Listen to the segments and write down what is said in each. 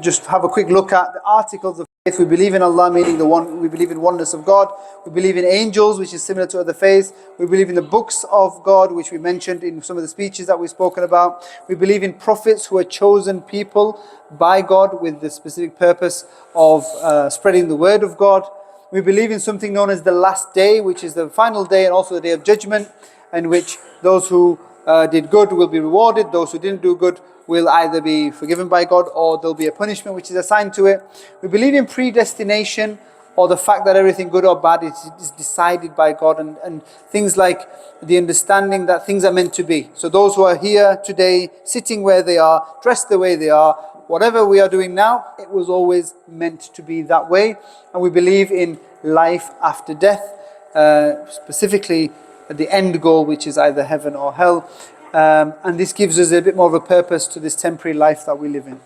just have a quick look at the articles of faith. We believe in Allah, meaning the one. We believe in oneness of God. We believe in angels, which is similar to other faiths. We believe in the books of God, which we mentioned in some of the speeches that we've spoken about. We believe in prophets who are chosen people by God with the specific purpose of spreading the word of God. We believe in something known as the last day, which is the final day and also the day of judgment, in which those who did good will be rewarded, those who didn't do good will either be forgiven by God or there'll be a punishment which is assigned to it. We believe in predestination, or the fact that everything good or bad is decided by God, and things like the understanding that things are meant to be. So those who are here today, sitting where they are, dressed the way they are, whatever we are doing now, it was always meant to be that way. And we believe in life after death, specifically the end goal, which is either heaven or hell. And this gives us a bit more of a purpose to this temporary life that we live in.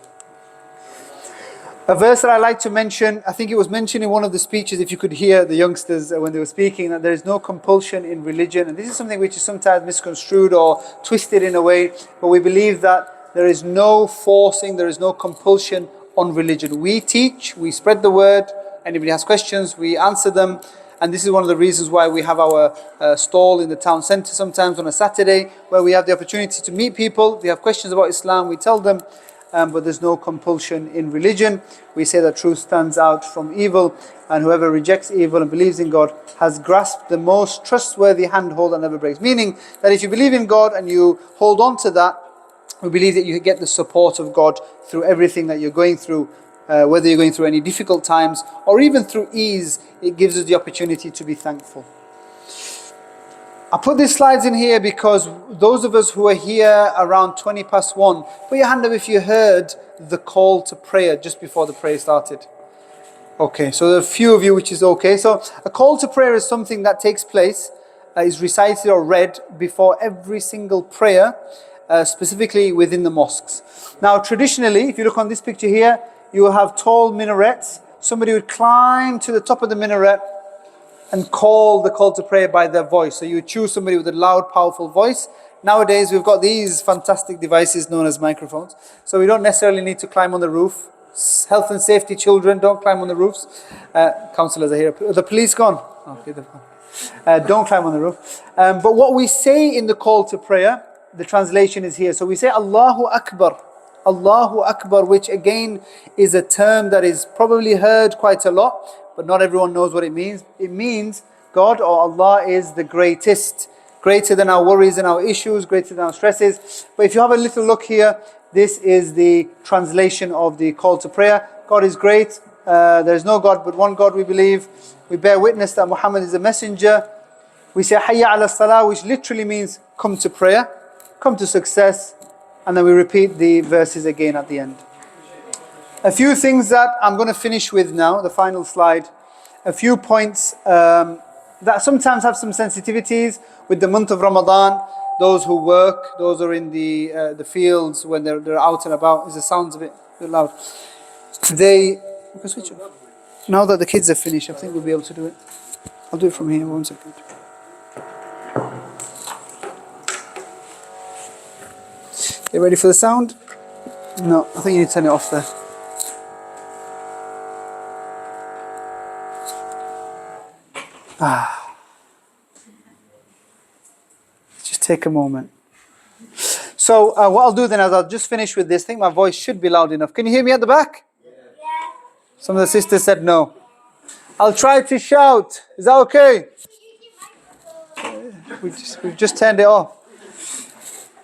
A verse that I like to mention, I think it was mentioned in one of the speeches, if you could hear the youngsters when they were speaking, that there is no compulsion in religion. And this is something which is sometimes misconstrued or twisted in a way, but we believe that there is no forcing, there is no compulsion on religion. We teach, we spread the word, anybody has questions, we answer them. And this is one of the reasons why we have our stall in the town centre sometimes on a Saturday, where we have the opportunity to meet people. They have questions about Islam, we tell them, but there's no compulsion in religion. We say that truth stands out from evil, and whoever rejects evil and believes in God has grasped the most trustworthy handhold that never breaks. Meaning that if you believe in God and you hold on to that, we believe that you get the support of God through everything that you're going through. Whether you're going through any difficult times or even through ease, it gives us the opportunity to be thankful. I put these slides in here because those of us who are here around 1:20 put your hand up if you heard the call to prayer just before the prayer started. Okay, so there are a few of you, which is okay. So a call to prayer is something that takes place, is recited or read before every single prayer, specifically within the mosques. Now traditionally, if you look on this picture here, you will have tall minarets. Somebody would climb to the top of the minaret and call the call to prayer by their voice. So you would choose somebody with a loud, powerful voice. Nowadays we've got these fantastic devices known as microphones. So we don't necessarily need to climb on the roof. Health and safety, children, don't climb on the roofs. Councillors are here. The police gone? Okay, they've gone. Don't climb on the roof. But what we say in the call to prayer, the translation is here. So we say Allahu Akbar. Allahu Akbar, which again is a term that is probably heard quite a lot, but not everyone knows what it means. It means God or Allah is the greatest, greater than our worries and our issues, greater than our stresses. But if you have a little look here, this is the translation of the call to prayer. God is great. There is no God but one God, we believe. We bear witness that Muhammad is a messenger. We say Hayya ala salah, which literally means come to prayer, come to success. And then we repeat the verses again at the end. A few things that I'm going to finish with now, the final slide. A few points that sometimes have some sensitivities with the month of Ramadan. Those who work, those who are in the fields when they're out and about. Is the sounds a bit loud? We can switch off. Now that the kids are finished, I think we'll be able to do it. I'll do it from here, 1 second. You ready for the sound? No, I think you need to turn it off there. Just take a moment. So what I'll do then is I'll just finish with this. I think my voice should be loud enough. Can you hear me at the back? Yeah. Some of the sisters said no. I'll try to shout. Is that okay? We've just turned it off.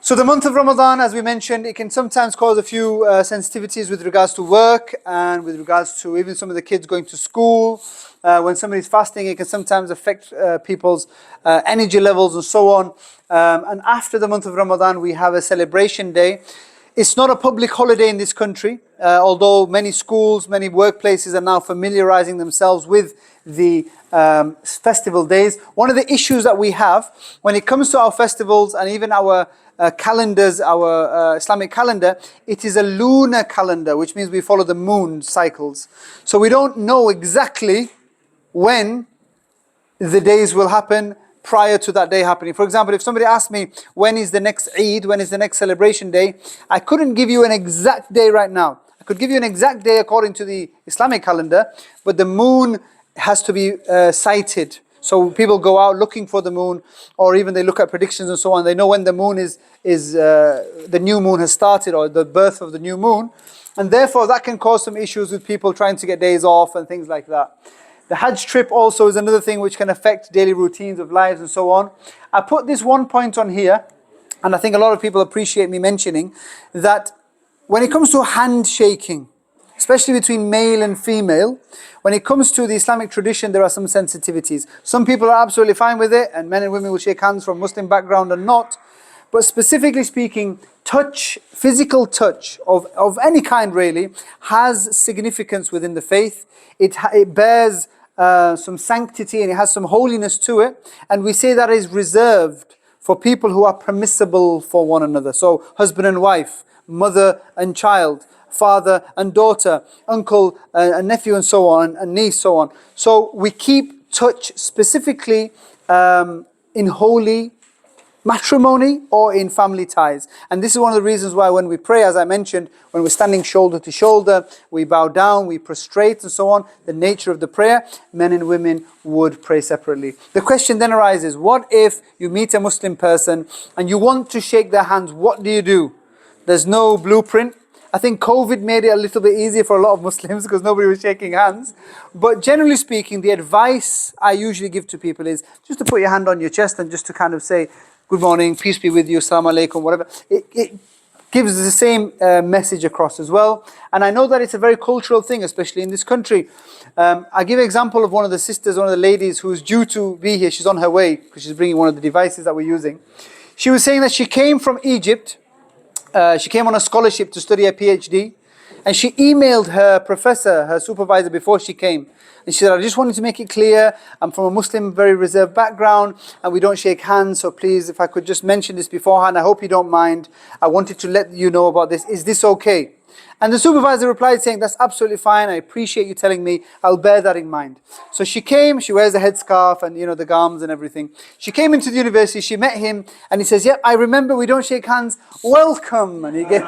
So the month of Ramadan, as we mentioned, it can sometimes cause a few sensitivities with regards to work and with regards to even some of the kids going to school. When somebody's fasting, it can sometimes affect people's energy levels and so on. And after the month of Ramadan, we have a celebration day. It's not a public holiday in this country, although many schools, many workplaces are now familiarizing themselves with the festival days. One of the issues that we have when it comes to our festivals and even our calendars, our Islamic calendar, it is a lunar calendar, which means we follow the moon cycles. So we don't know exactly when the days will happen prior to that day happening. For example, if somebody asked me, when is the next Eid, when is the next celebration day, I couldn't give you an exact day right now. I could give you an exact day according to the Islamic calendar, but the moon has to be sighted. So people go out looking for the moon, or even they look at predictions and so on. They know when the moon the new moon has started, or the birth of the new moon. And therefore that can cause some issues with people trying to get days off and things like that. The Hajj trip also is another thing which can affect daily routines of lives and so on. I put this one point on here, and I think a lot of people appreciate me mentioning, that when it comes to handshaking, especially between male and female, when it comes to the Islamic tradition, there are some sensitivities. Some people are absolutely fine with it, and men and women will shake hands from Muslim background and not. But specifically speaking, touch, physical touch of any kind really, has significance within the faith. It bears some sanctity and it has some holiness to it. And we say that is reserved for people who are permissible for one another. So husband and wife, mother and child, father and daughter, uncle and nephew and so on, and niece, so on. So we keep touch specifically in holy matrimony or in family ties. And this is one of the reasons why when we pray, as I mentioned, when we're standing shoulder to shoulder, we bow down, we prostrate and so on, the nature of the prayer, men and women would pray separately. The question then arises, what if you meet a Muslim person and you want to shake their hands? What do? There's no blueprint. I think COVID made it a little bit easier for a lot of Muslims because nobody was shaking hands. But generally speaking, the advice I usually give to people is just to put your hand on your chest and just to kind of say, good morning, peace be with you, Assalamu Alikum, whatever. It gives the same message across as well. And I know that it's a very cultural thing, especially in this country. I give an example of one of the sisters, one of the ladies who's due to be here. She's on her way because she's bringing one of the devices that we're using. She was saying that she came from Egypt. She came on a scholarship to study a PhD. And she emailed her professor, her supervisor, before she came. And she said, I just wanted to make it clear, I'm from a Muslim, very reserved background, and we don't shake hands, so please, if I could just mention this beforehand, I hope you don't mind. I wanted to let you know about this. Is this okay? And the supervisor replied saying, that's absolutely fine, I appreciate you telling me, I'll bear that in mind. So she came, she wears a headscarf and the gowns and everything. She came into the university, she met him, and he says, yep, I remember we don't shake hands, welcome. And he gave...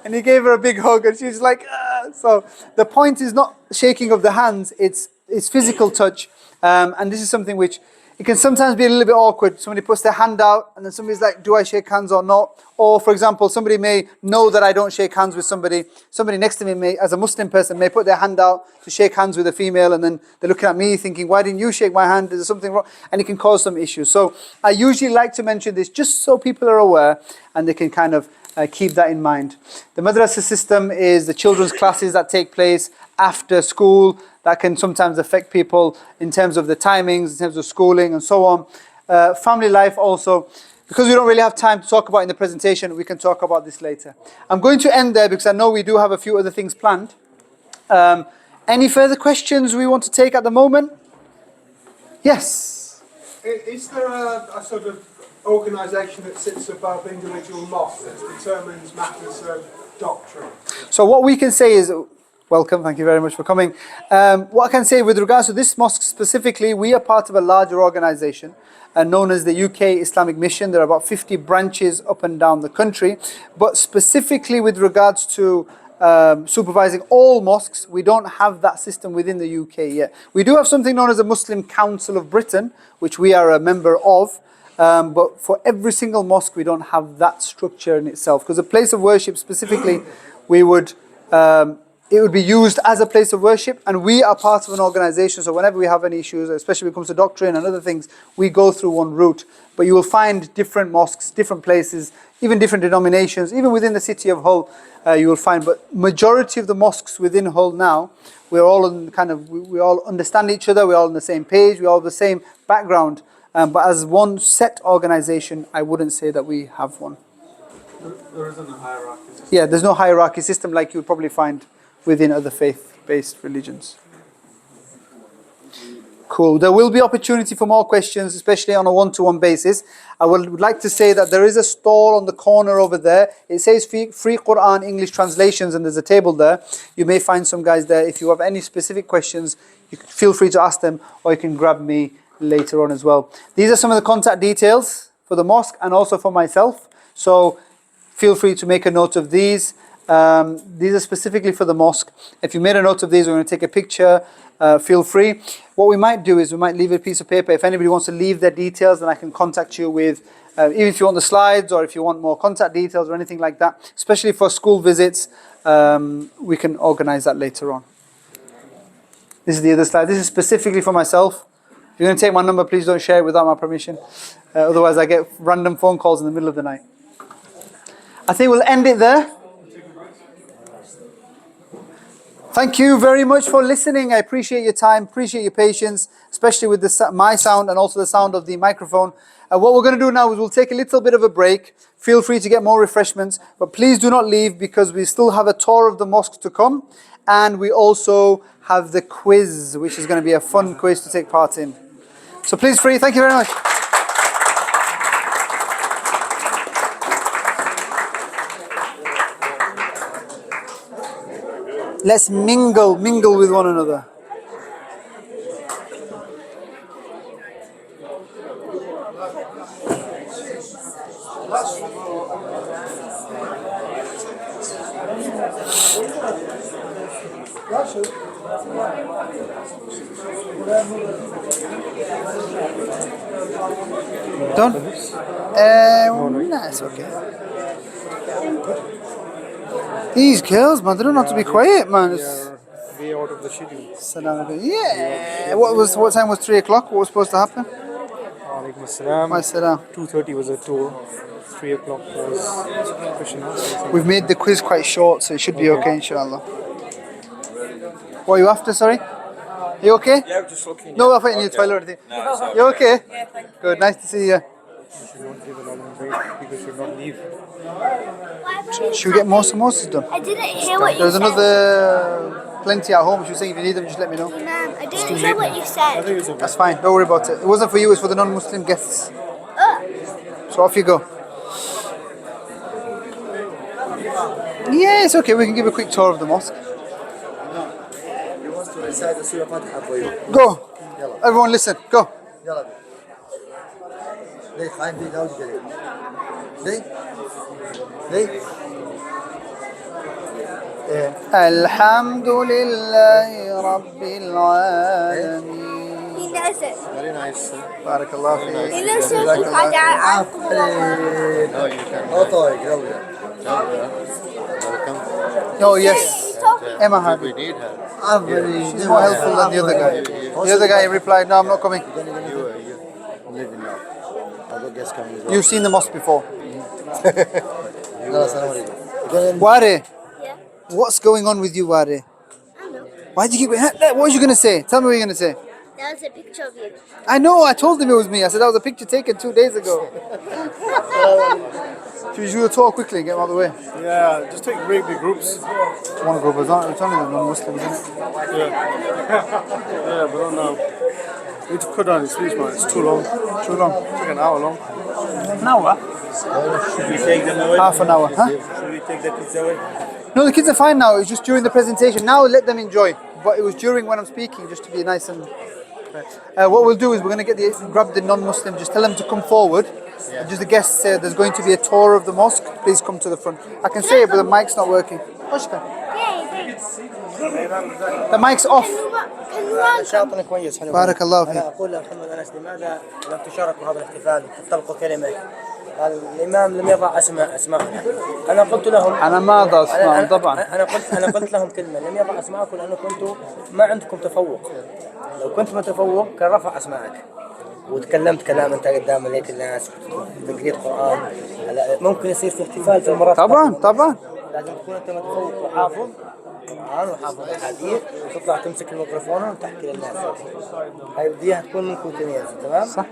And he gave her a big hug, and she's like, ah. So the point is not shaking of the hands, it's physical touch. And this is something which, it can sometimes be a little bit awkward. Somebody puts their hand out, and then somebody's like, do I shake hands or not? Or for example, somebody may know that I don't shake hands with somebody. Somebody next to me may, as a Muslim person, may put their hand out to shake hands with a female, and then they're looking at me thinking, why didn't you shake my hand? Is there something wrong? And it can cause some issues. So I usually like to mention this just so people are aware, and they can kind of keep that in mind. The madrasa system is the children's classes that take place after school. That can sometimes affect people in terms of the timings, in terms of schooling and so on. Family life also. Because we don't really have time to talk about in the presentation, we can talk about this later. I'm going to end there because I know we do have a few other things planned. Any further questions we want to take at the moment? Yes? Is there a sort of organisation that sits above individual mosques that determines matters of doctrine? So what we can say is, welcome, thank you very much for coming. What I can say with regards to this mosque specifically, we are part of a larger organisation known as the UK Islamic Mission. There are about 50 branches up and down the country. But specifically with regards to supervising all mosques, we don't have that system within the UK yet. We do have something known as the Muslim Council of Britain, which we are a member of. But for every single mosque, we don't have that structure in itself. Because a place of worship specifically, it would be used as a place of worship, and we are part of an organisation, so whenever we have any issues, especially when it comes to doctrine and other things, we go through one route. But you will find different mosques, different places, even different denominations, even within the city of Hull, you will find. But majority of the mosques within Hull now, we're all we all understand each other, we're all on the same page, we all have the same background. But as one set organisation, I wouldn't say that we have one. There isn't a hierarchy system. Yeah, there's no hierarchy system like you would probably find within other faith-based religions. Cool. There will be opportunity for more questions, especially on a one-to-one basis. I would like to say that there is a stall on the corner over there. It says free Quran English translations, and there's a table there. You may find some guys there. If you have any specific questions, you can feel free to ask them, or you can grab me later on as well. These are some of the contact details for the mosque and also for myself. So feel free to make a note of these. These are specifically for the mosque. If you made a note of these, we're going to take a picture. Feel free. What we might do is we might leave a piece of paper. If anybody wants to leave their details, then I can contact you with, even if you want the slides or if you want more contact details or anything like that, especially for school visits, we can organize that later on. This is the other slide. This is specifically for myself. If you're going to take my number, please don't share it without my permission. Otherwise, I get random phone calls in the middle of the night. I think we'll end it there. Thank you very much for listening. I appreciate your time, appreciate your patience, especially with my sound and also the sound of the microphone. What we're going to do now is we'll take a little bit of a break. Feel free to get more refreshments, but please do not leave because we still have a tour of the mosque to come. And we also have the quiz, which is going to be a fun quiz to take part in. So please free, thank you very much. Let's mingle with one another. Done? No, it's okay. These girls, man, they don't have to be quiet, man. It's way out of the schedule. yeah. What time was 3 o'clock? What was supposed to happen? Alaikum assalam. 2:30 was a tour. 3 o'clock was question answer. We've made the quiz quite short, so it should be okay, inshallah. What are you after, sorry? You okay? Yeah, I'm just looking. No, I thought you need a toilet or anything. No, it's okay. You okay? Yeah, thank you. Good, nice to see you. You should not give a long break. People should not leave. Should we get more samosas done? I didn't hear what you There's said. another plenty at home. She was saying if you need them, just let me know. Ma'am, I didn't hear what you said. That's fine, don't worry about it. It wasn't for you, it's for the non-Muslim guests. So off you go. Yeah, it's okay, we can give a quick tour of the mosque. Go. Everyone listen, go. Alhamdulillahi Rabbil Alameen. He knows it. Very nice. Barakallah fi. He knows it. Oh yes, He's talking. Emma had. We need her. She's more helpful than the other guy. The other guy replied, no, I'm not coming. You've seen the mosque before. Ware, Yeah. what's going on with you, Ware? I don't know. Why did you keep... What was you going to say? Tell me what you're going to say. That was a picture of you. I know, I told him it was me. I said that was a picture taken 2 days ago. Should we do a tour quickly and get him out of the way? Yeah, just take big groups. One group, it's only the non-Muslims, isn't it? Yeah, but don't know. We need to cut down the speech, man. It's too long. Too long. It's like an hour long. An hour? Should we take them away? Half an hour, huh? Should we take the kids away? No, the kids are fine now. It's just during the presentation. Now let them enjoy. But it was during when I'm speaking, just to be nice and... what we'll do is we're going to grab the non-Muslim, just tell them to come forward. And just the guests say there's going to be a tour of the mosque. Please come to the front. I can say it, but the mic's not working. The mic's off. نشاطنا كويس حلو. بارك الله أنا فيك. أقول لأخونا الناس لماذا لم تشاركوا هذا الاحتفال وتطلقوا كلمة؟ قال الإمام لم يضع أسماءنا. أنا قلت لهم أنا ما أضع أسماء طبعا. أنا قلت لهم كلمة لم يضع أسماءكم لأنه كنتوا ما عندكم تفوق. لو كنت متفوق كان رفع أسماءك. وتكلمت كلام أنت قدام ملاك الناس تقرير قرآن. ممكن يصير في احتفال في المرات. طبعا. لازم تكون أنت متفوق وحافظ القرآن وحافظ الأحاديث وتطلع تمسك الميكروفون وتحكي للناس. هاي بديها تكون منكم تميز تمام؟ صح.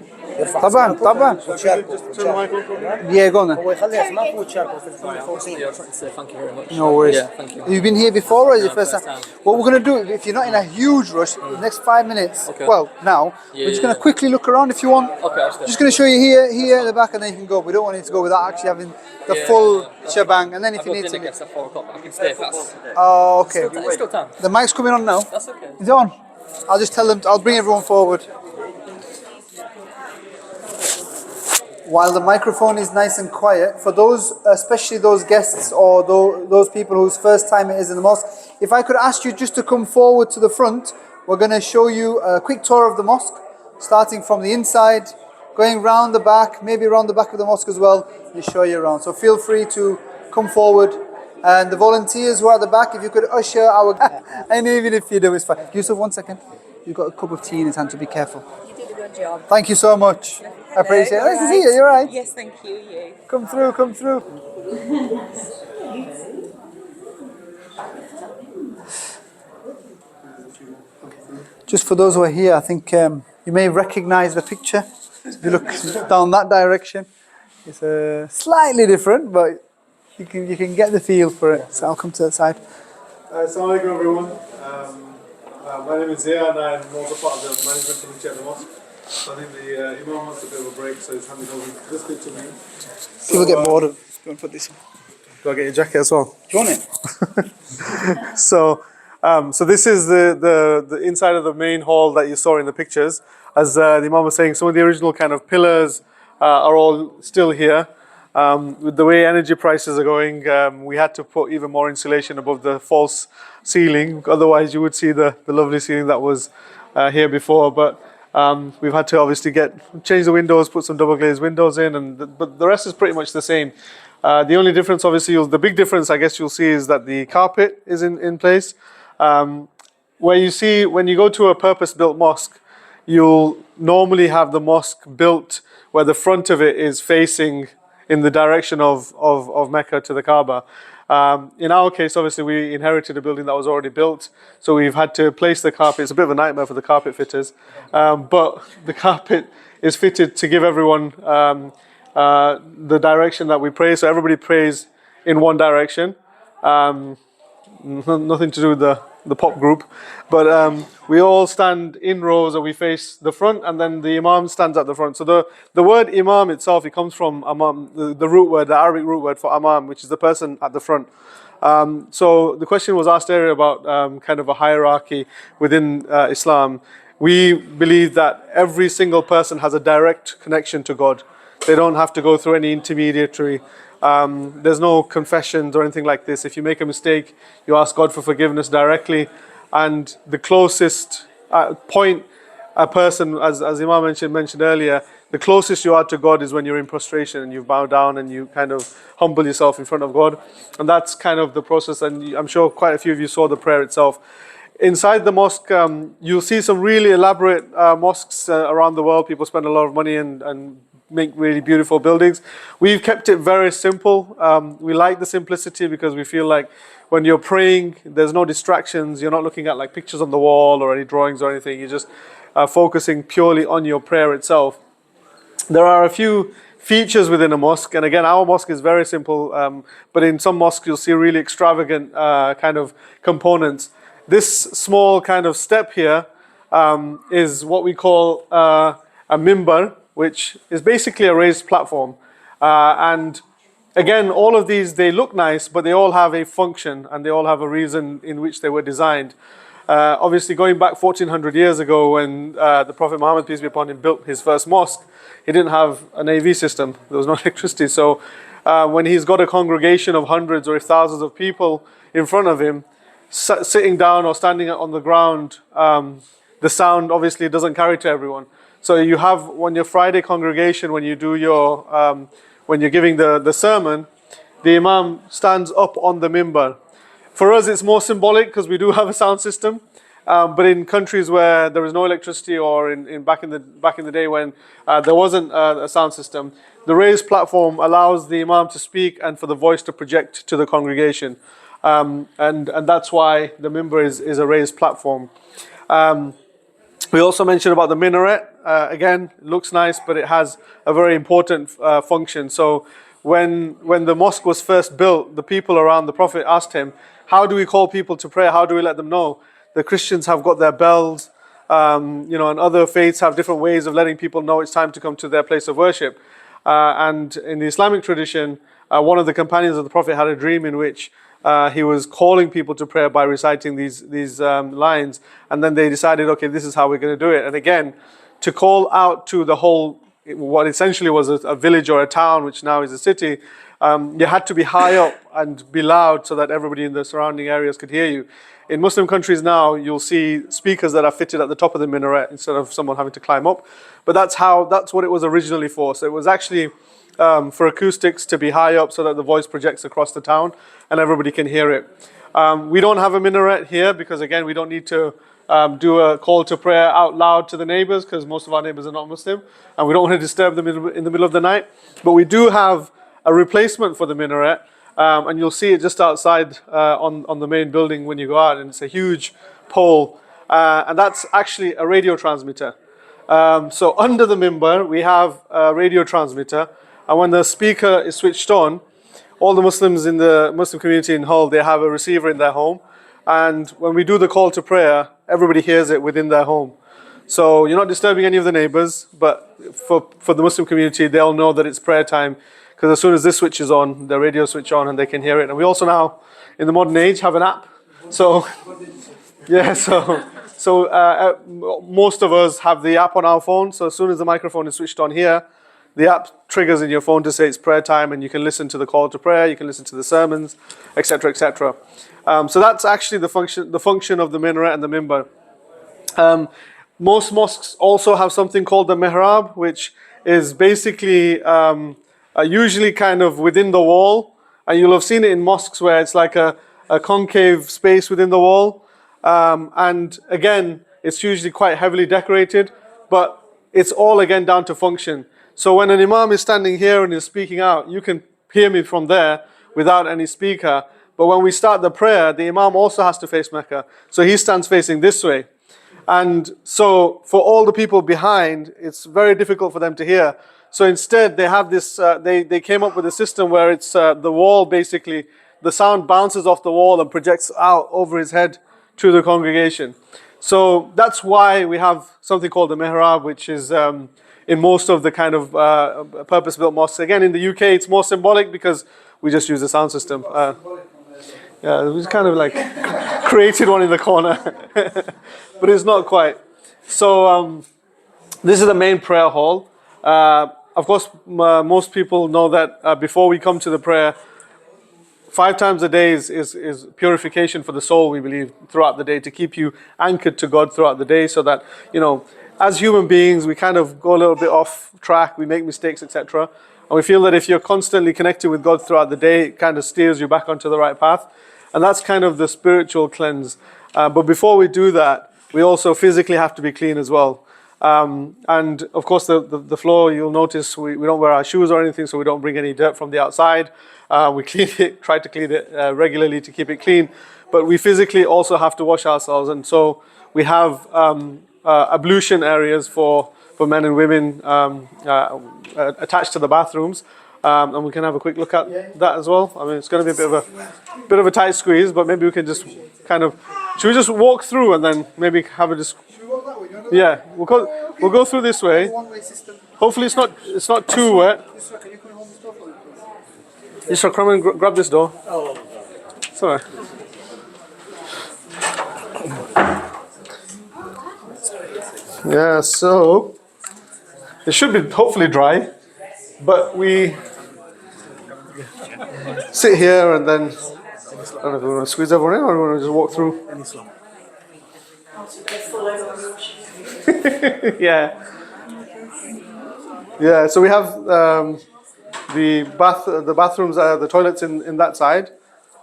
طبعا. وتشاركوا. Yeah, go on then. هو يخلي أسماءكم وتشاركوا في الفوزين. No worries. You've been here before or is it your first time? What we're going to do, if you're not in a huge rush, the next 5 minutes, well, now, we're just going to quickly look around if you want. Okay, I'll stay. Just going to show you here, at the back, and then you can go. We don't want you to go without actually having the full shebang, and then if you need to... at 4 o'clock, I can stay fast. Oh, okay. It's still time. The mic's coming on now. That's okay. Is it on? I'll just tell them, I'll bring everyone forward. while the microphone is nice and quiet, for those, especially those guests or those people whose first time it is in the mosque, if I could ask you just to come forward to the front, we're going to show you a quick tour of the mosque, starting from the inside, going round the back, maybe around the back of the mosque as well, and show you around. So feel free to come forward. And the volunteers who are at the back, if you could usher our... and even if you do, it's fine. Yusuf, 1 second. You've got a cup of tea in his hand, so be careful. You did a good job. Thank you so much. Hello, I appreciate it. Nice to right. see you. You're right. Yes, thank you. You. Come through, come through. Just for those who are here, I think you may recognize the picture. If you look down that direction, it's slightly different, but you can get the feel for it. So I'll come to the side. Assalamu Alikum everyone. My name is Zia and I'm also part of the management committee at the mosque. So I think the Imam wants a bit of a break, so he's handing over this bit to me. People get bored of... Go and put this on. Do I get your jacket as well? Do you want it? So this is the inside of the main hall that you saw in the pictures. As the Imam was saying, some of the original kind of pillars are all still here. With the way energy prices are going, we had to put even more insulation above the false ceiling. Otherwise, you would see the lovely ceiling that was here before. But we've had to obviously change the windows, put some double glazed windows in, but the rest is pretty much the same. The only difference, obviously, the big difference I guess you'll see is that the carpet is in place. Where you see, when you go to a purpose-built mosque, you'll normally have the mosque built where the front of it is facing in the direction of Mecca to the Kaaba. In our case, obviously, we inherited a building that was already built, so we've had to place the carpet. It's a bit of a nightmare for the carpet fitters, but the carpet is fitted to give everyone the direction that we pray, so everybody prays in one direction. Nothing to do with the pop group, but we all stand in rows and we face the front, and then the Imam stands at the front. So the word Imam itself, it comes from Imam, the root word, the Arabic root word for Imam, which is the person at the front. So the question was asked earlier about kind of a hierarchy within Islam. We believe that every single person has a direct connection to God. They don't have to go through any intermediary. There's no confessions or anything like this. If you make a mistake, you ask God for forgiveness directly. And the closest point a person, as Imam mentioned earlier, the closest you are to God is when you're in prostration and you bow down and you kind of humble yourself in front of God. And that's kind of the process. And I'm sure quite a few of you saw the prayer itself. Inside the mosque, you'll see some really elaborate mosques around the world. People spend a lot of money and make really beautiful buildings. We've kept it very simple. We like the simplicity because we feel like when you're praying, there's no distractions. You're not looking at like pictures on the wall or any drawings or anything. You're just focusing purely on your prayer itself. There are a few features within a mosque, and again, our mosque is very simple, but in some mosques you'll see really extravagant kind of components. This small kind of step here is what we call a mimbar, which is basically a raised platform. And again, all of these, they look nice, but they all have a function and they all have a reason in which they were designed. Obviously, going back 1400 years ago when the Prophet Muhammad, peace be upon him, built his first mosque, he didn't have an AV system. There was no electricity. So when he's got a congregation of hundreds or thousands of people in front of him, sitting down or standing on the ground, the sound obviously doesn't carry to everyone. So you have, when your Friday congregation, when you do your, when you're giving the sermon, the Imam stands up on the mimbar. For us, it's more symbolic because we do have a sound system. But in countries where there is no electricity, or in back in the day when there wasn't a sound system, the raised platform allows the Imam to speak and for the voice to project to the congregation. And that's why the mimbar is a raised platform. We also mentioned about the minaret. Again, it looks nice, but it has a very important function. So when the mosque was first built, the people around the Prophet asked him, how do we call people to prayer? How do we let them know? The Christians have got their bells, and other faiths have different ways of letting people know it's time to come to their place of worship. And in the Islamic tradition, one of the companions of the Prophet had a dream in which he was calling people to prayer by reciting these lines, and then they decided, okay, this is how we're going to do it. And again, to call out to the whole what essentially was a village or a town, which now is a city, you had to be high up and be loud so that everybody in the surrounding areas could hear you. In Muslim countries now, you'll see speakers that are fitted at the top of the minaret instead of someone having to climb up. But that's what it was originally for. So it was actually for acoustics to be high up so that the voice projects across the town and everybody can hear it. We don't have a minaret here because, again, we don't need to do a call to prayer out loud to the neighbors because most of our neighbors are not Muslim and we don't want to disturb them in the middle of the night. But we do have a replacement for the minaret. And you'll see it just outside on the main building when you go out, and it's a huge pole, and that's actually a radio transmitter. So under the minbar we have a radio transmitter, and when the speaker is switched on, all the Muslims in the Muslim community in Hull, they have a receiver in their home, and when we do the call to prayer, everybody hears it within their home. So you're not disturbing any of the neighbors, but for the Muslim community, they'll know that it's prayer time. Because as soon as this switches on, the radio switch on and they can hear it. And we also now, in the modern age, have an app. So, yeah, most of us have the app on our phone. So as soon as the microphone is switched on here, the app triggers in your phone to say it's prayer time, and you can listen to the call to prayer, you can listen to the sermons, etc., etc. So that's actually the function of the minaret and the minbar. Most mosques also have something called the mihrab, which is basically usually kind of within the wall, and you'll have seen it in mosques where it's like a concave space within the wall, and again it's usually quite heavily decorated, but it's all again down to function. So when an imam is standing here and is speaking out, you can hear me from there without any speaker, but when we start the prayer, the imam also has to face Mecca, so he stands facing this way, and so for all the people behind, it's very difficult for them to hear. So instead, they have this. They came up with a system where it's the wall. Basically, the sound bounces off the wall and projects out over his head to the congregation. So that's why we have something called the mihrab, which is in most of the kind of purpose-built mosques. Again, in the UK, it's more symbolic because we just use the sound system. Yeah, we kind of like created one in the corner, but it's not quite. So this is the main prayer hall. Of course, most people know that before we come to the prayer, 5 times a day is purification for the soul, we believe, throughout the day, to keep you anchored to God throughout the day, so that, you know, as human beings, we kind of go a little bit off track, we make mistakes, etc. And we feel that if you're constantly connected with God throughout the day, it kind of steers you back onto the right path. And that's kind of the spiritual cleanse. But before we do that, we also physically have to be clean as well. And of course the floor, you'll notice we don't wear our shoes or anything, so we don't bring any dirt from the outside. We clean it, try to clean it regularly to keep it clean, but we physically also have to wash ourselves, and so we have ablution areas for men and women attached to the bathrooms, and we can have a quick look at that as well. I mean, it's going to be a bit of a tight squeeze, but maybe we can just kind of, should we just walk through and then maybe have a yeah, we'll go through this way. Hopefully it's not too wet. Isra, come and grab this door. Sorry. Yeah, so it should be hopefully dry, but we sit here and then, I don't know if we want to squeeze everyone in or we want to just walk through. Yeah, so we have the bathrooms, the toilets in that side,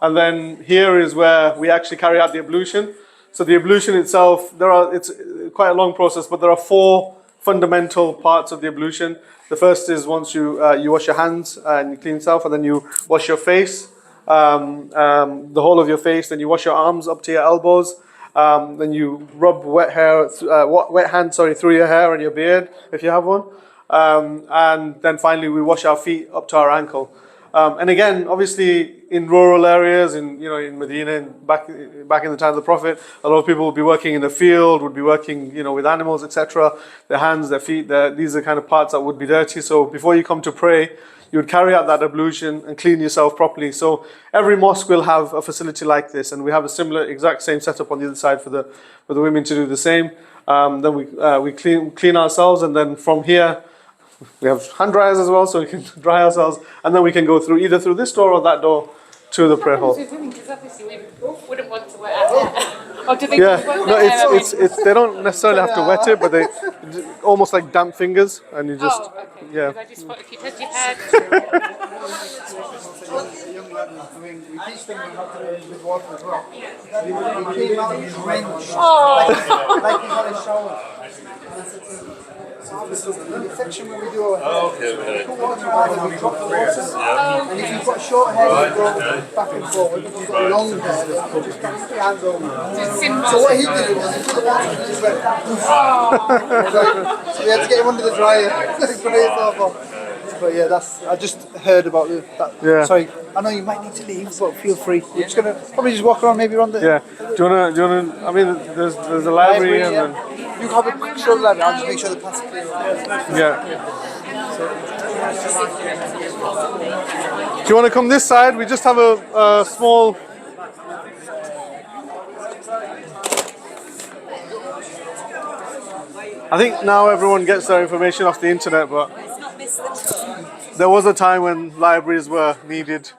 and then here is where we actually carry out the ablution. So the ablution itself, it's quite a long process, but there are 4 fundamental parts of the ablution. The first is once you wash your hands and you clean yourself, and then you wash your face, the whole of your face, then you wash your arms up to your elbows. Then you rub wet hand through your hair and your beard if you have one, and then finally we wash our feet up to our ankle. And again, obviously, in rural areas, in Medina, and back in the time of the Prophet, a lot of people would be working in the field, would be working, with animals, etc. Their hands, their feet, these are kind of parts that would be dirty. So before you come to pray, you would carry out that ablution and clean yourself properly. So every mosque will have a facility like this, and we have a similar, exact same setup on the other side for the women to do the same. Then we clean ourselves, and then from here, We have hand dryers as well, so we can dry ourselves, and then we can go through either through this door or that door to the prayer hall. Because obviously we wouldn't want to wear our hair. Or do they Yeah, just want no, their hair? it's they don't necessarily have to wet it, but they almost like damp fingers, and you just Oh, okay. yeah. Because I just thought if you touch your head. Young lad is doing, we teach them how to do it with water as well. We came out and drenched, like he's had a shower. And I said to him, in the section where we do our hair, put water on and we drop the water. And if you've got short hair, you go back and forward. If you've got long hair, just put your hands over. So what he did was he put the water and he just went, so we had to get him under the dryer, dry yourself off. But yeah, I just heard about that. Yeah. Sorry, I know you might need to leave, but feel free. We're just gonna probably just walk around, maybe around the Yeah. Do you wanna? I mean, there's a library and then You have a quick show of the library. I'll just make sure the pass is clear. yeah. Do you want to come this side? We just have a small. I think now everyone gets their information off the internet, but there was a time when libraries were needed.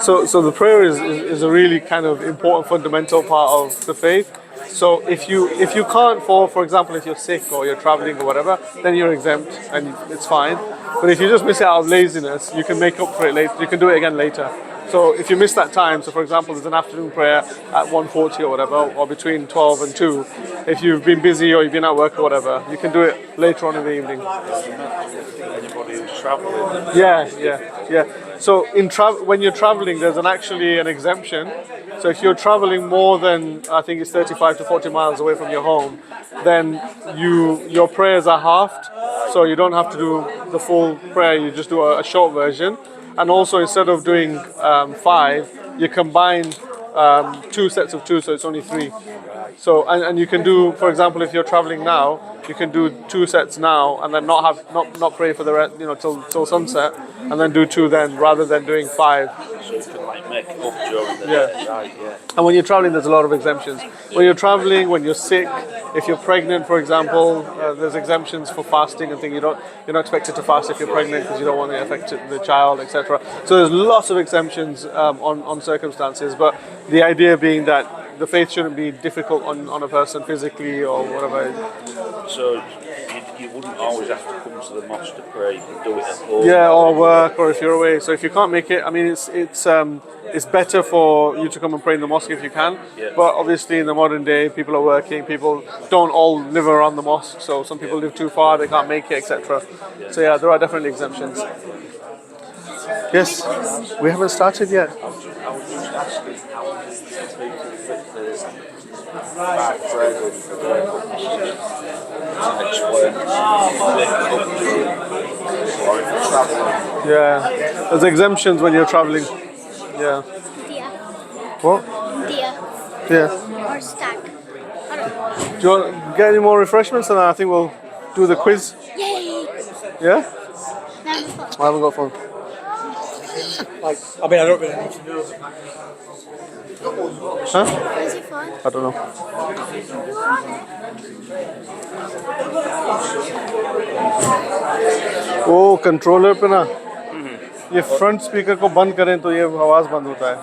So the prayer is a really kind of important fundamental part of the faith. So if you can't, for example, if you're sick or you're traveling or whatever, then you're exempt and it's fine. But if you just miss it out of laziness, you can make up for it later. You can do it again later. So if you miss that time, so for example, there's an afternoon prayer at 1:40 or whatever, or between 12 and 2. If you've been busy or you've been at work or whatever, you can do it later on in the evening. Anybody who's travelling. Yeah. So when you're traveling, there's actually an exemption. So if you're traveling more than, I think it's 35 to 40 miles away from your home, then your prayers are halved. So you don't have to do the full prayer, you just do a short version. And also instead of doing 5, you combine 2 sets of 2, so it's only 3. So and you can do, for example, if you're traveling now, you can do 2 sets now and then not pray for the rest, till sunset, and then do 2 then, rather than doing 5. So you can like make it up during the Yeah. day. Right, yeah. And when you're traveling, there's a lot of exemptions. When you're traveling, when you're sick, if you're pregnant, for example, there's exemptions for fasting and things. You're not expected to fast if you're pregnant because you don't want to affect the child, etc. So there's lots of exemptions on circumstances. But the idea being that the faith shouldn't be difficult on a person physically or whatever. So you wouldn't always have to come to the mosque to pray. You can do it at home. Yeah, or work, or if you're away. So if you can't make it, I mean, it's better for you to come and pray in the mosque if you can. Yeah. But obviously, in the modern day, people are working. People don't all live around the mosque. So some people live too far; they can't make it, etc. So yeah, there are definitely exemptions. Yes, we haven't started yet. I was just asking how people fit the back bread and to explain or if you're travelling. Yeah, there's exemptions when you're traveling. Yeah. Deer. What? Deer. Yeah. Or stag. I don't know. Do you want to get any more refreshments, and then I think we'll do the quiz. Yay! Yeah. Now the phone. I haven't got phone. I mean, I don't really need to know. Huh? Where's your phone? I don't know. You're on it. वो controller पे ना ये front speaker को बंद करें तो ये आवाज़ बंद होता है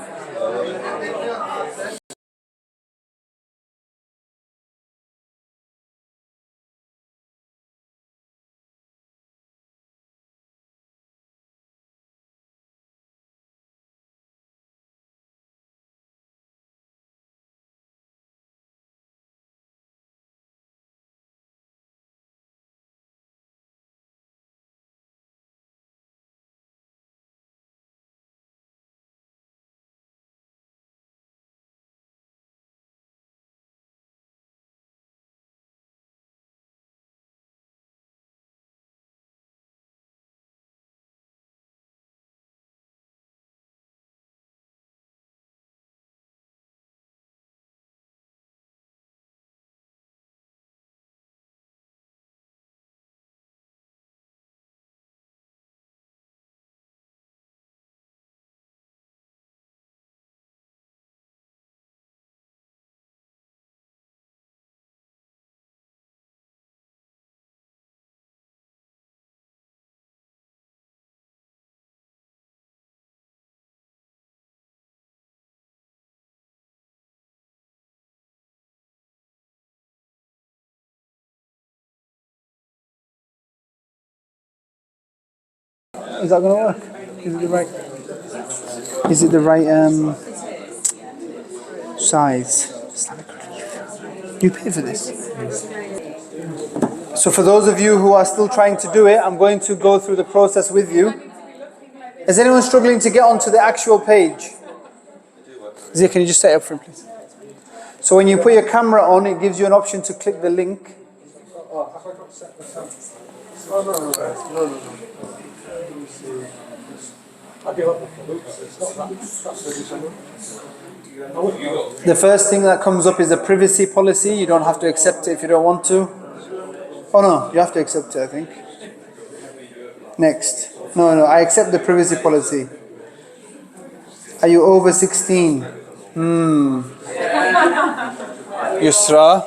Is that going to work? Is it the right? Is it the right size? Islamic relief. You pay for this. So for those of you who are still trying to do it, I'm going to go through the process with you. Is anyone struggling to get onto the actual page? Zia, can you just set it up for him, please? So when you put your camera on, it gives you an option to click the link. The first thing that comes up is the privacy policy. You don't have to accept it if you don't want to. Oh no, you have to accept it, I think. Next. No, I accept the privacy policy. Are you over 16? Yusra?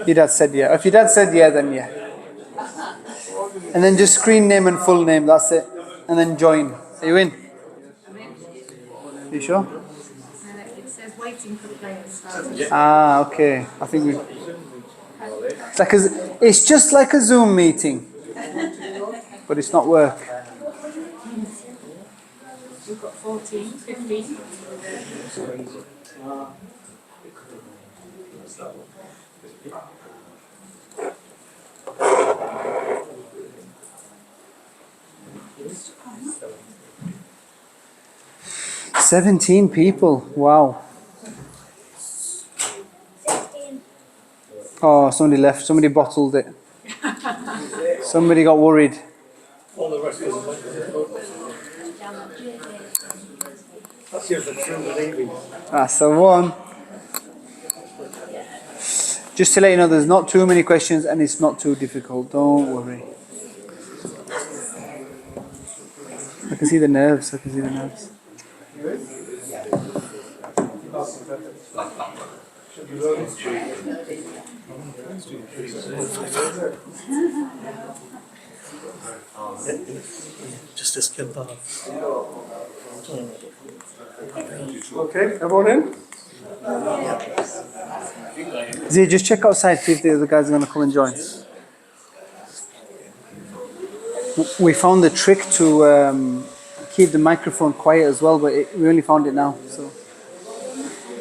Your dad said yeah. If your dad said yeah, then yeah. And then just screen name and full name, that's it. And then join. Are you in? You sure? It says waiting for the play to start. Ah, okay. I think it's just like a Zoom meeting, but it's not work. We've got 14, 15. "17 people. Wow. Oh, somebody left. Somebody bottled it. Somebody got worried. That's the one. Just to let you know, there's not too many questions and it's not too difficult. Don't worry. I can see the nerves. 'Just Okay, everyone in? Zia, just check outside, see if the other guys are going to come and join. We found the trick to keep the microphone quiet as well, but we only found it now. So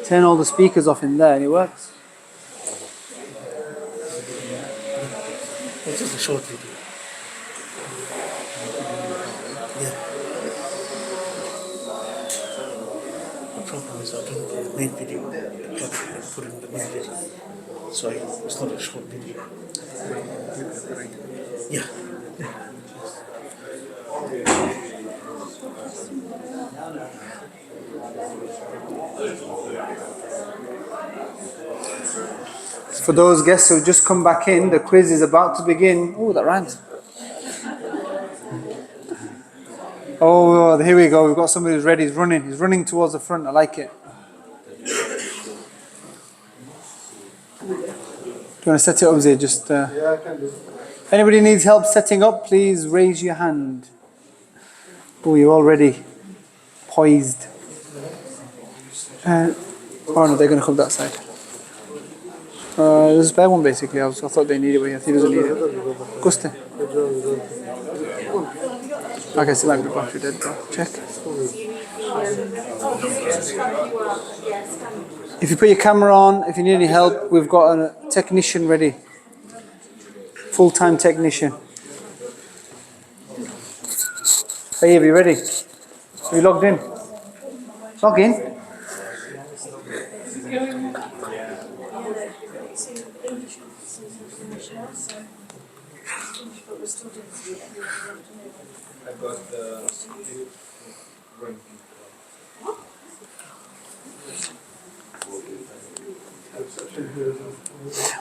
turn all the speakers off in there and it works. It's just a short video. Yeah. The problem is I don't do the main video. I put it in the main video. So it's not a short video. Yeah. For those guests who've just come back in, the quiz is about to begin. Oh, that rhymes. Oh, here we go. We've got somebody who's ready. He's running. He's running towards the front. I like it. Do you want to set it up, Zia? Just. Yeah, I can do. If anybody needs help setting up, please raise your hand. Oh, you're already poised. Oh no, they're going to come that side. There's a spare one basically. I thought they needed it, but he doesn't need it. Guste. Okay, so might be the battery dead, bro. Check. If you put your camera on, if you need any help, we've got a technician ready. Full-time technician. Hey, are you ready? Are you logged in? Log in.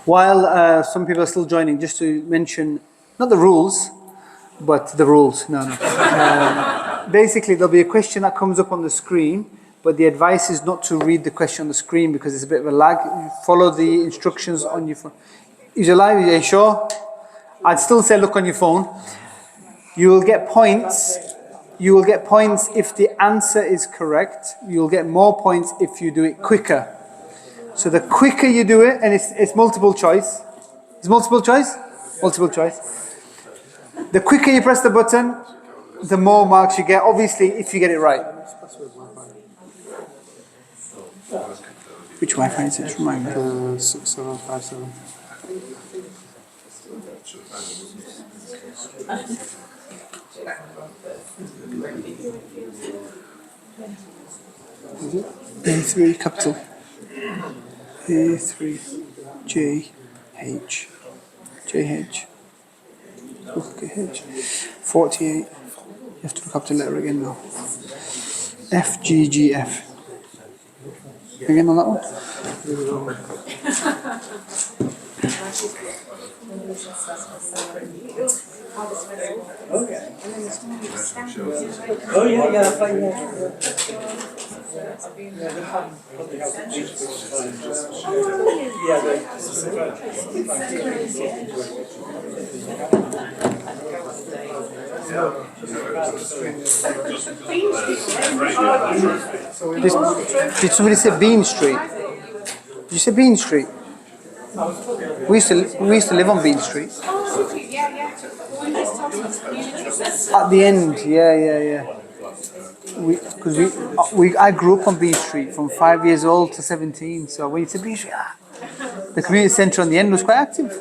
While some people are still joining, just to mention, not the rules, but the rules. No. Basically, there'll be a question that comes up on the screen, but the advice is not to read the question on the screen because it's a bit of a lag. You follow the instructions on your phone. Is it live? Are you sure? I'd still say look on your phone. You will get points. You will get points if the answer is correct. You'll get more points if you do it quicker. So the quicker you do it, and it's multiple choice. It's multiple choice? Multiple choice. The quicker you press the button, the more marks you get, obviously, if you get it right. Which Wi-Fi is it? Just remind me. 6757. A3 capital. A3 JH. JH. Okay, H. 48. You have to look up the letter again now. FGGF. Again on that one. Oh yeah, fine. Did somebody say Bean Street? Did you say Bean Street? We used to live on Bean Street. At the end, yeah. I grew up on Bean Street from 5 years old to 17. So when you say Bean Street, the community centre on the end was quite active.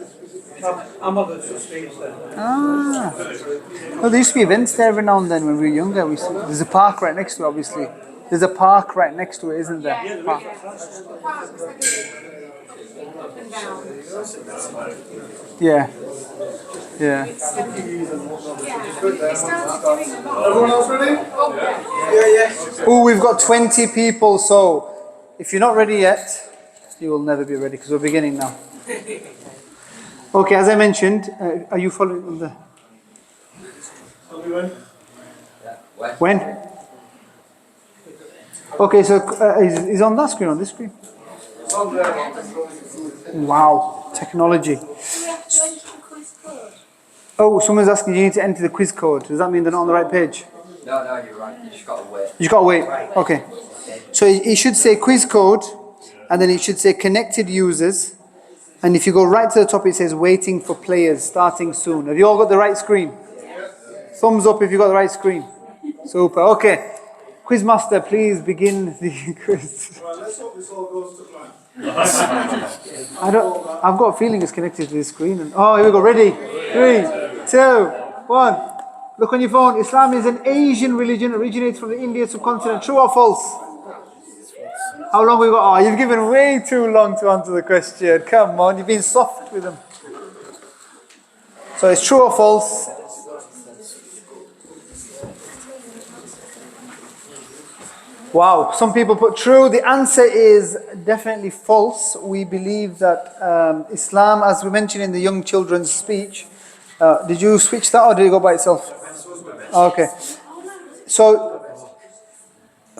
Well, there used to be events there every now and then when we were younger. There's a park right next to it, obviously. There's a park right next to it, isn't there? Park. Yeah. Everyone else ready? Yeah. Oh, we've got 20 people, so if you're not ready yet, you will never be ready because we're beginning now. Okay, as I mentioned, are you following on the... When? Okay, so is on that screen, on this screen? Wow, technology. Oh, someone's asking you need to enter the quiz code. Does that mean they're not on the right page? No, you're right. You just got to wait. You just got to wait. Okay. So it should say quiz code, and then it should say connected users. And if you go right to the top, it says waiting for players, starting soon. Have you all got the right screen? Thumbs up if you got the right screen. Super. Okay. Quizmaster, please begin the quiz. Right, let's hope this all goes to plan. I've got a feeling it's connected to the screen. Oh, here we go. Ready? 3, 2, 1. Look on your phone. Islam is an Asian religion, originates from the Indian subcontinent. True or false? How long we got? Oh, you've given way too long to answer the question. Come on, you've been soft with them. So it's true or false? Wow, some people put true. The answer is definitely false. We believe that Islam, as we mentioned in the young children's speech, did you switch that or did it go by itself? Okay. So,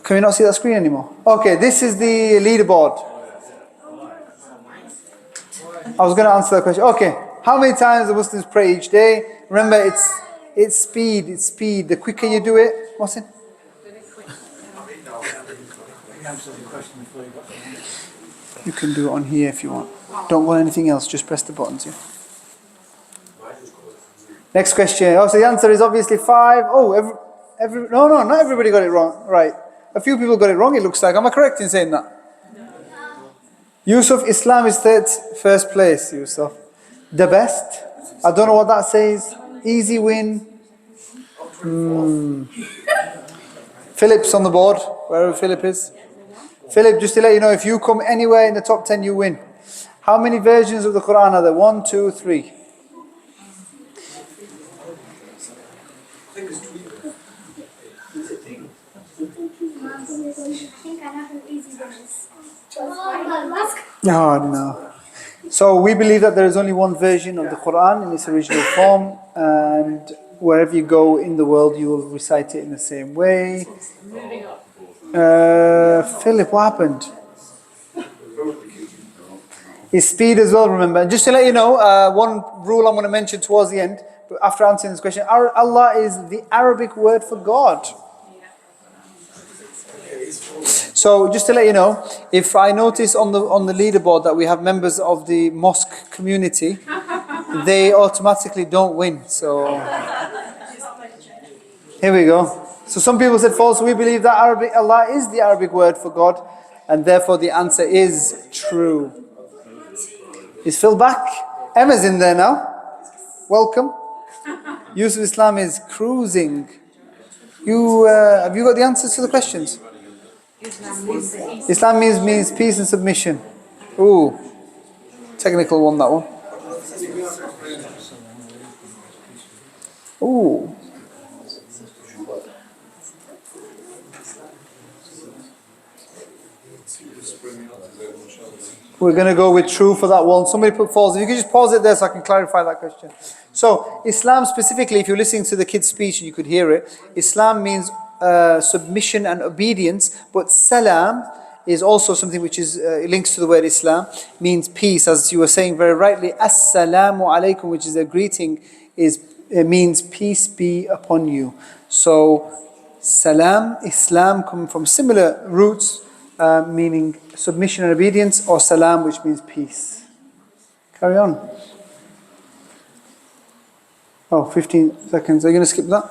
can we not see that screen anymore? Okay, this is the leaderboard. I was going to answer that question. Okay, how many times do Muslims pray each day? Remember, it's speed. The quicker you do it, what's it? You can do it on here if you want. Don't want anything else, just press the buttons. Yeah. Next question. Oh, so the answer is obviously 5. Oh, no, not everybody got it wrong. Right. A few people got it wrong, it looks like. Am I correct in saying that? Yusuf, Islam is first place, Yusuf. The best? I don't know what that says. Easy win. Philip's on the board, wherever Philip is. Philip, just to let you know, if you come anywhere in the top 10, you win. How many versions of the Quran are there? 1, 2, 3. Oh, no. So we believe that there is only one version of the Quran in its original form, and wherever you go in the world, you will recite it in the same way. Philip, what happened? It's speed as well, remember. And just to let you know, one rule I'm going to mention towards the end, but after answering this question, Allah is the Arabic word for God. So just to let you know, if I notice on the leaderboard that we have members of the mosque community, they automatically don't win. So Here we go. So some people said false. We believe that Allah is the Arabic word for God, and therefore the answer is true. Is Phil back? Emma's in there now. Welcome. Yusuf Islam is cruising. Have you got the answers to the questions? Islam means peace and submission. Ooh, technical one, that one. Ooh. We're going to go with true for that one. Somebody put false. If you could just pause it there so I can clarify that question. So, Islam specifically, if you're listening to the kid's speech and you could hear it, Islam means submission and obedience, but salam is also something which is links to the word Islam, means peace. As you were saying very rightly, Assalamu Alikum, which is a greeting, means peace be upon you. So, salam, Islam come from similar roots, meaning submission and obedience, or salam, which means peace. Carry on. Oh, 15 seconds. Are you going to skip that?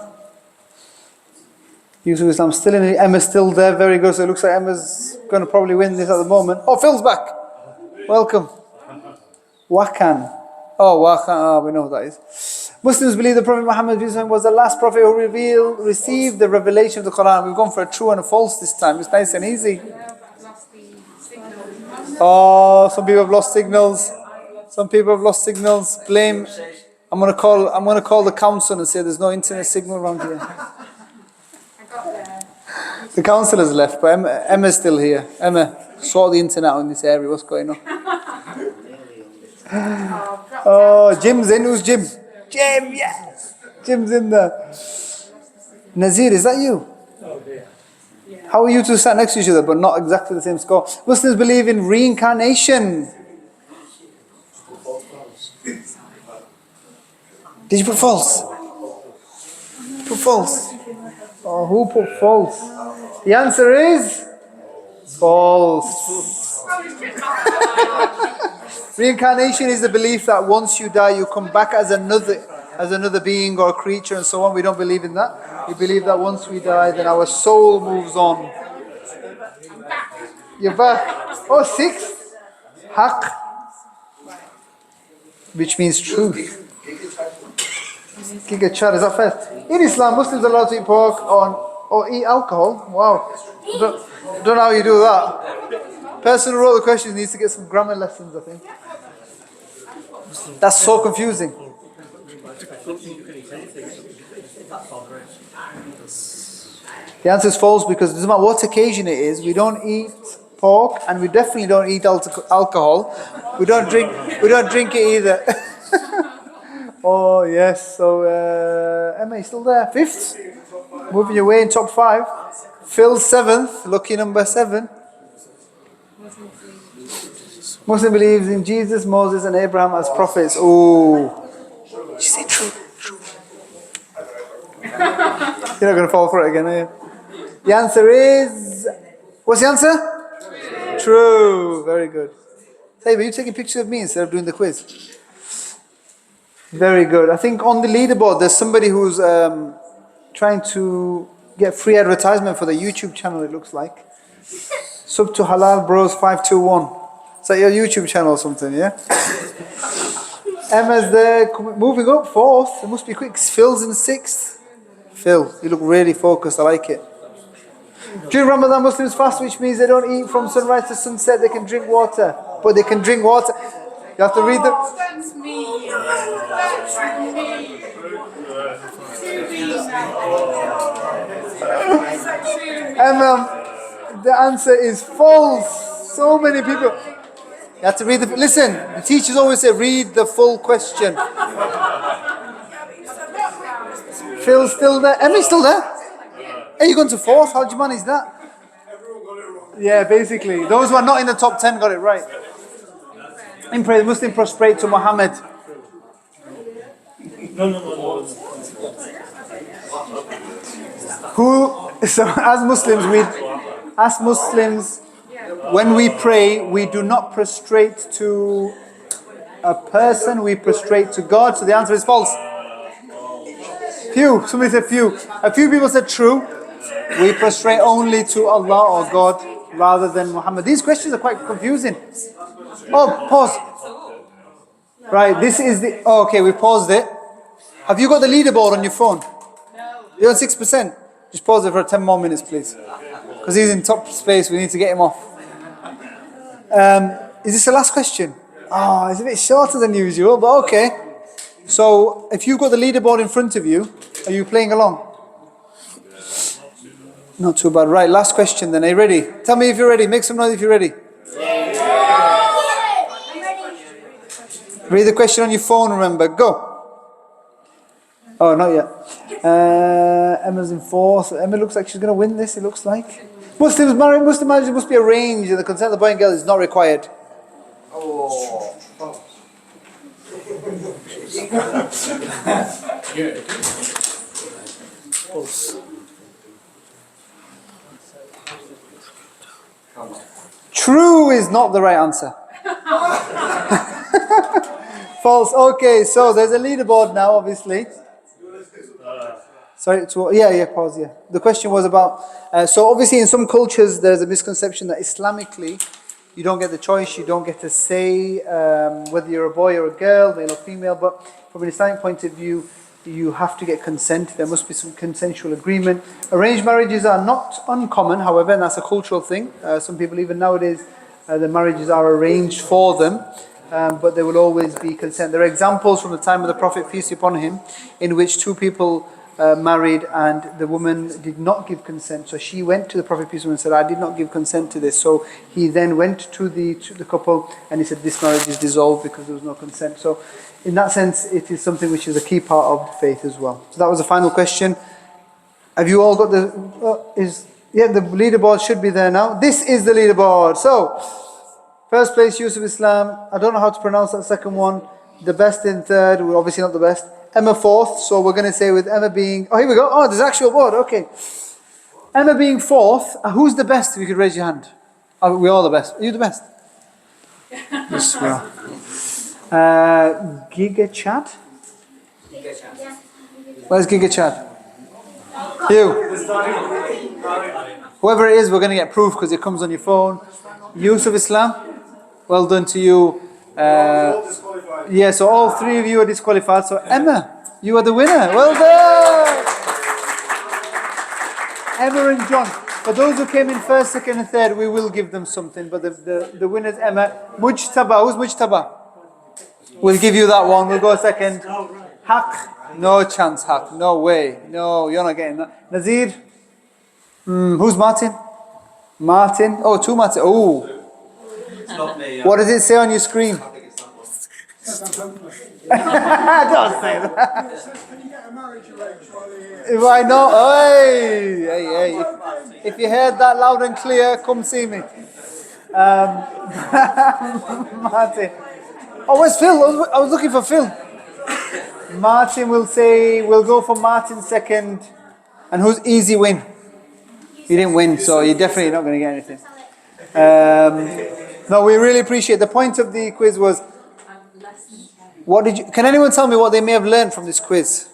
Yusuf Islam still in it. Emma's still there. Very good. So it looks like Emma's going to probably win this at the moment. Oh, Phil's back. Welcome. Wakan. Oh, Wakan. Oh, we know who that is. Muslims believe the Prophet Muhammad was the last prophet who received the revelation of the Quran. We've gone for a true and a false this time. It's nice and easy. Oh, some people have lost signals. Some people have lost signals. Blame. I'm gonna call the council and say there's no internet signal around here. The council has left, but Emma's still here. Emma, sort the internet in this area. What's going on? Oh, Jim's in. Who's Jim? Jim, yes. Jim's in there. Nazir, is that you? How are you two sat next to each other but not exactly the same score? Muslims believe in reincarnation. Did you put false? Put false. Oh, who put false? The answer is false. Reincarnation is the belief that once you die, you come back as another being or creature and so on. We don't believe in that. We believe that once we die, then our soul moves on. You're back. Oh, 6. Haq. Which means truth. Gigachar, is that fair? In Islam, Muslims are allowed to eat pork or eat alcohol. Wow. Don't know how you do that. Person who wrote the question needs to get some grammar lessons, I think. That's so confusing. The answer is false because it doesn't matter what occasion it is. We don't eat pork and we definitely don't eat alcohol. We don't drink it either. Oh yes, so Emma, you still there? 5th? Moving your way in top 5. Phil 7th, lucky number 7. Muslim believes in Jesus, Moses and Abraham as prophets. Oh, did you say true? True. You're not going to fall for it again, are you? The answer is... What's the answer? True. Very good. Hey, but you taking pictures of me instead of doing the quiz? Very good. I think on the leaderboard there's somebody who's trying to get free advertisement for the YouTube channel, it looks like. Sub to Halal Bros 521. Is that your YouTube channel or something, yeah? Emma's there, moving up 4th. It must be quick. Phil's in 6th. Phil, you look really focused. I like it. During Ramadan, Muslims fast, which means they don't eat from sunrise to sunset. They can drink water, but they can drink water. You have to read the... That's me. Emma, the answer is false. So many people... You have to read the... Listen, the teachers always say, read the full question. Phil's still there. Emmy's still there. Hey, you going to 4th? How do you manage that? Yeah, basically. Those who are not in the top 10 got it right. In prayer, the Muslim prostrate to Muhammad. So as Muslims, when we pray, we do not prostrate to a person, we prostrate to God. So the answer is false. Few. Somebody said few. A few people said true. We prostrate only to Allah or God rather than Muhammad. These questions are quite confusing. Oh, pause. Right, this is the... Oh, okay, we paused it. Have you got the leaderboard on your phone? No. You're on 6%. Just pause it for 10 more minutes, please. Because he's in top space, we need to get him off. Is this the last question? Oh, it's a bit shorter than usual, but okay. So, if you've got the leaderboard in front of you, are you playing along? Not too bad. Right, last question then. Are you ready? Tell me if you're ready. Make some noise if you're ready. Read the question on your phone, remember. Go. Oh, not yet. Emma's in fourth. Emma looks like she's going to win this, it looks like. Muslim marriage must be arranged and the consent of the boy and girl is not required. Oh. True is not the right answer. False. Okay, so there's a leaderboard now, obviously. Sorry, pause, yeah. The question was about, so obviously in some cultures there's a misconception that Islamically you don't get the choice, you don't get to say whether you're a boy or a girl, male or female, but from an Islamic point of view, you have to get consent. There must be some consensual agreement. Arranged marriages are not uncommon, however, and that's a cultural thing. Some people, even nowadays, the marriages are arranged for them, but there will always be consent. There are examples from the time of the Prophet, peace be upon him, in which two people married and the woman did not give consent. So she went to the Prophet, peace be upon him, and said, I did not give consent to this. So he then went to the couple and he said, this marriage is dissolved because there was no consent. So in that sense, it is something which is a key part of the faith as well. So that was the final question. Have you all got the... the leaderboard should be there now. This is the leaderboard. So, first place, Yusuf Islam. I don't know how to pronounce that second one. The best in third. We're obviously not the best. Emma fourth. So we're going to say with Emma being... Oh, here we go. Oh, there's actual board. Okay. Emma being fourth. Who's the best? If you could raise your hand. Oh, we're all the best. Are you the best? Yes, we are. Giga Chad? Where's Giga Chad? You. Whoever it is, we're going to get proof because it comes on your phone. Yusuf Islam, well done to you. Yeah, so all three of you are disqualified. So Emma, you are the winner. Well done. Emma and John. For those who came in first, second and third, we will give them something. But the winner's Emma. Mujtaba. Who's Mujtaba? We'll give you that one. We'll go second. Haq. No chance, Haq. No way. No, you're not getting that. Nazir. Who's Martin? Martin. Oh, two Martin. Oh. It's not me. What does it say on your screen? I think it's not Don't say that. Why not? Hey. If you heard that loud and clear, come see me. Martin. Oh, where's Phil? I was looking for Phil. Martin will say, we'll go for Martin second. And who's easy win? You didn't win, so you're definitely not going to get anything. No, we really appreciate. The point of the quiz was, can anyone tell me what they may have learned from this quiz?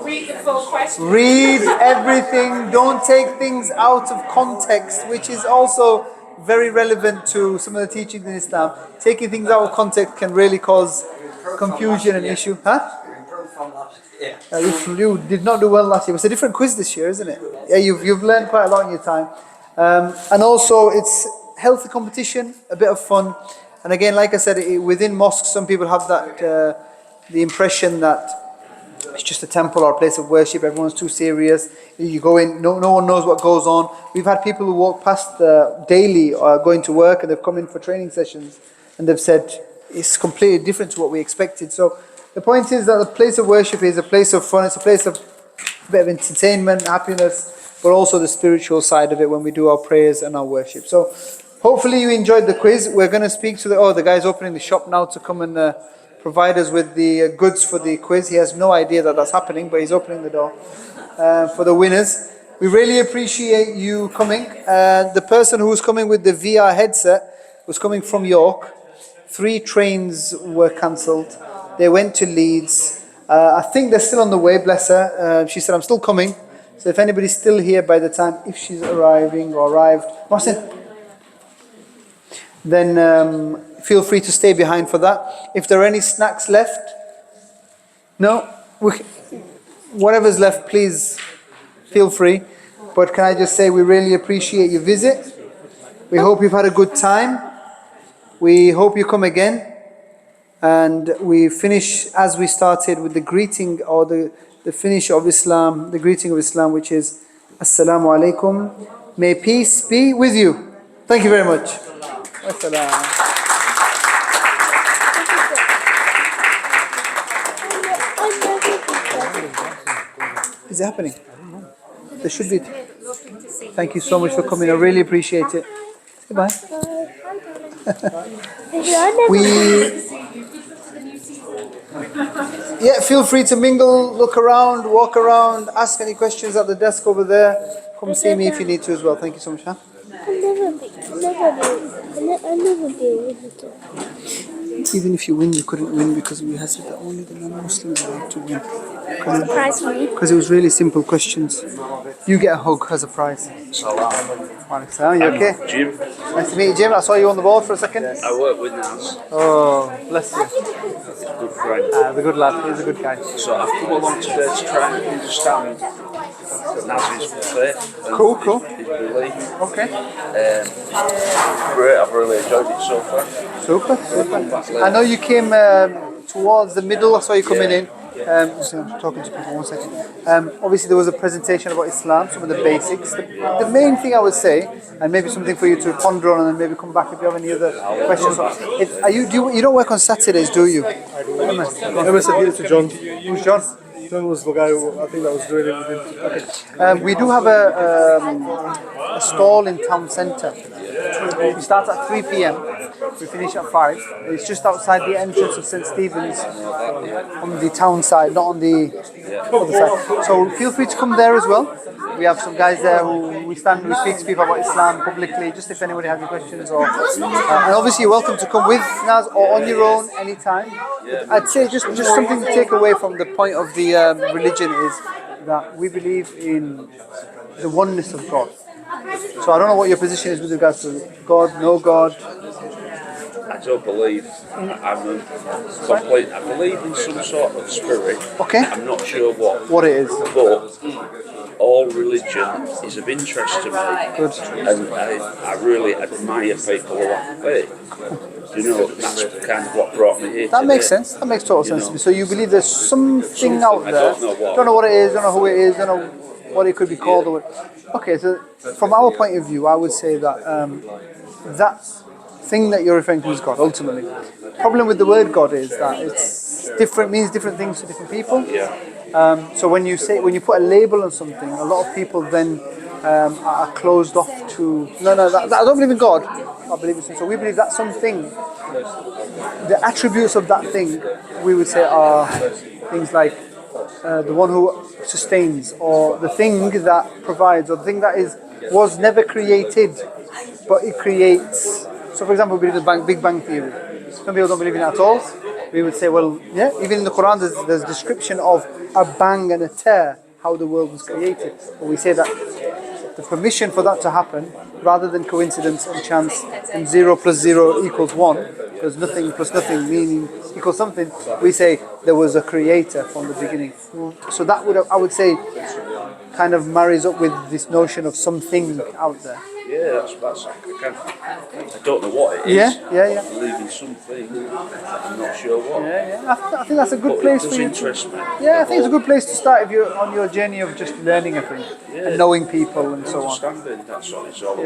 Read the full question. Read everything. Don't take things out of context, which is also very relevant to some of the teachings in Islam. Taking things out of context can really cause confusion and issue. Huh? You did not do well last year. It's a different quiz this year, isn't it? Yeah, you've learned quite a lot in your time. And also, it's healthy competition, a bit of fun. And again, like I said, within mosques, some people have that the impression that it's just a temple or a place of worship. Everyone's too serious. You go in, no one knows what goes on. We've had people who walk past daily going to work, and they've come in for training sessions, and they've said it's completely different to what we expected. So the point is that the place of worship is a place of fun. It's a place of a bit of entertainment, happiness, but also the spiritual side of it when we do our prayers and our worship. So hopefully you enjoyed the quiz. We're going to speak to the guy's opening the shop now to come and provide us with the goods for the quiz. He has no idea that that's happening, but he's opening the door for the winners. We really appreciate you coming. The person who was coming with the VR headset was coming from York. 3 trains were cancelled. They went to Leeds. I think they're still on the way, bless her. She said, I'm still coming. So if anybody's still here by the time, if she's arriving or arrived, Mohsin, then feel free to stay behind for that. If there are any snacks left, no, whatever's left, please feel free. But can I just say we really appreciate your visit. We hope you've had a good time. We hope you come again. And we finish as we started with the greeting or the finish of Islam, the greeting of Islam, which is Assalamu Alikum. May peace be with you. Thank you very much. Is it happening? There should be. Thank you so much for coming. I really appreciate it. Goodbye. Yeah, feel free to mingle, look around, walk around, ask any questions at the desk over there. Come see me if you need to as well. Thank you so much. Huh? Even if you win, you couldn't win because we had said that only the non-Muslims are allowed to win. Surprise me. Because it was really simple questions. You get a hug as a prize. Salam. You okay? Jim. Nice to meet you, Jim. I saw you on the board for a second. I work with Naz. Oh, bless you. He's a good friend. The good lad. He's a good guy. So I've come along today to try and understand Naz's faith. Cool. His belief. Okay. Great. I've really enjoyed it so far. Super. I know you came towards the middle. I saw you coming in. So I'm talking to people 1 second. Obviously there was a presentation about Islam, some of the basics. The main thing I would say, and maybe something for you to ponder on and then maybe come back if you have any other questions. You don't work on Saturdays, do you? MSB to John. Who's John? John was the guy who, I think that was doing it with him. We do have a stall in town centre. We start at 3 p.m. We finish at 5. It's just outside the entrance of St. Stephen's on the town side, not on the other side. So feel free to come there as well. We have some guys there who we speak to people about Islam publicly, just if anybody has any questions. And obviously you're welcome to come with Naz or on your own anytime. I'd say just something to take away from the point of the religion is that we believe in the oneness of God. So I don't know what your position is with regards to God, no God. I don't believe. I believe in some sort of spirit. Okay. I'm not sure what it is. But all religion is of interest to me. Good. And I really admire people who have faith. You know, that's kind of what brought me here. That makes sense. That makes total sense to me. So you believe there's something out there. Don't know what it is, don't know who it is, don't know what it could be called. Okay, so from our point of view, I would say that that thing that you're referring to is God, ultimately. Problem with the word God is that it's different, means different things to different people. Yeah. So when you put a label on something, a lot of people then are closed off to, I don't believe in God, I believe in something. So we believe that something, the attributes of that thing, we would say are things like the one who sustains, or the thing that provides, or the thing that was never created, but it creates. So for example, we believe in the Big Bang Theory. Some people don't believe in it at all. We would say, well, yeah, even in the Quran there's description of a bang and a tear, how the world was created. But we say that the permission for that to happen, rather than coincidence and chance, and 0 + 0 = 1, because nothing plus nothing meaning equals something, we say there was a creator from the beginning. So that I would say, kind of marries up with this notion of something out there. Yeah, that's I don't know what it is. Yeah. I believe in something. I'm not sure what. Yeah. I think that's a good place for you. Interest me. Yeah, I think it's a good place to start if you're on your journey of just learning a thing and knowing people and so on. Understanding, that's what it's all about.